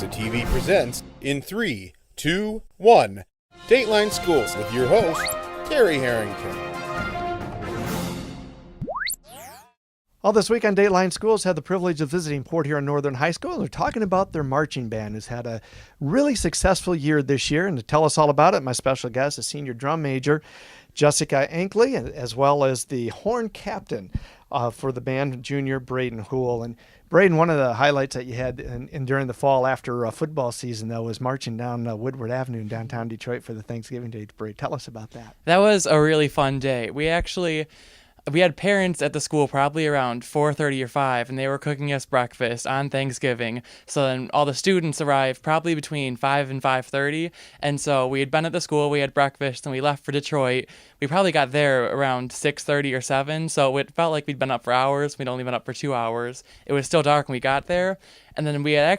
Alexa TV presents in 3, 2, 1. Dateline Schools with your host, Terry Harrington. All this week on Dateline Schools, had the privilege of visiting Port Huron Northern High School, and they're talking about their marching band, who's had a really successful year this year. And to tell us all about it, my special guest is senior drum major Jessica Ankley, as well as the horn captain for the band, junior Braden Hool. And Braden, one of the highlights that you had during the fall after football season, though, was marching down Woodward Avenue in downtown Detroit for the Thanksgiving Day parade. Tell us about that. That was a really fun day. We had parents at the school probably around 4:30 or 5, and they were cooking us breakfast on Thanksgiving. So then all the students arrived probably between 5 and 5:30, and so we had been at the school, we had breakfast, and we left for Detroit. We probably got there around 6:30 or 7, so it felt like we'd been up for hours. We'd only been up for 2 hours. It was still dark when we got there. And then we had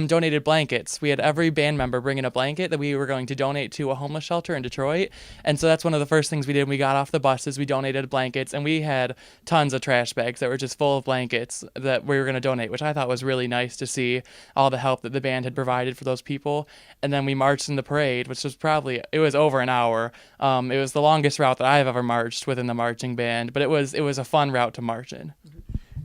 donated blankets. We had every band member bring in a blanket that we were going to donate to a homeless shelter in Detroit. And so that's one of the first things we did when we got off the buses. We donated blankets, and we had tons of trash bags that were just full of blankets that we were going to donate, which I thought was really nice to see all the help that the band had provided for those people. And then we marched in the parade, which was it was over an hour. It was the longest route that I've ever marched within the marching band, but it was a fun route to march in.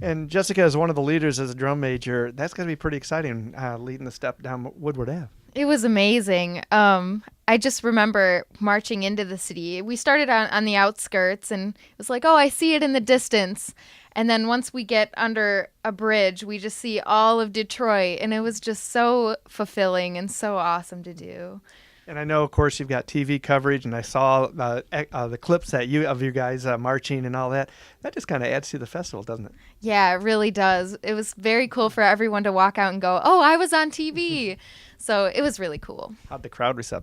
And Jessica, as one of the leaders as a drum major, that's going to be pretty exciting, leading the step down Woodward Ave. It was amazing. I just remember marching into the city. We started on the outskirts, and it was like, oh, I see it in the distance. And then once we get under a bridge, we just see all of Detroit, and it was just so fulfilling and so awesome to do. And I know, of course, you've got TV coverage, and I saw the clips of you guys marching and all that. That just kind of adds to the festival, doesn't it? Yeah, it really does. It was very cool for everyone to walk out and go, oh, I was on TV. So it was really cool. How'd the crowd receive?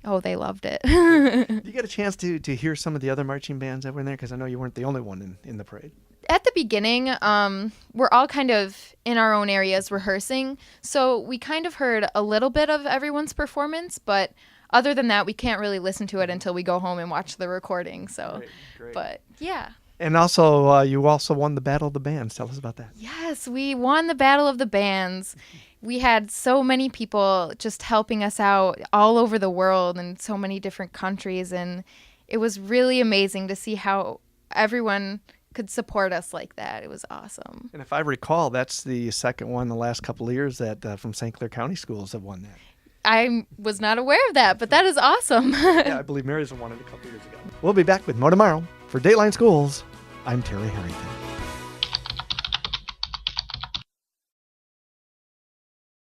Oh, they loved it. Did you get a chance to hear some of the other marching bands that were in there? Because I know you weren't the only one in the parade. At the beginning, we're all kind of in our own areas rehearsing, so we kind of heard a little bit of everyone's performance, but other than that, we can't really listen to it until we go home and watch the recording. So, Great. But yeah. And also, you also won the Battle of the Bands. Tell us about that. Yes, we won the Battle of the Bands. We had so many people just helping us out all over the world in so many different countries, and it was really amazing to see how everyone could support us like that. It was awesome. And if I recall, that's the second one in the last couple of years that from St. Clair County schools have won that. I was not aware of that, but that is awesome. Yeah, I believe Mary's won it a couple of years ago. We'll be back with more tomorrow. For Dateline Schools, I'm Terry Harrington.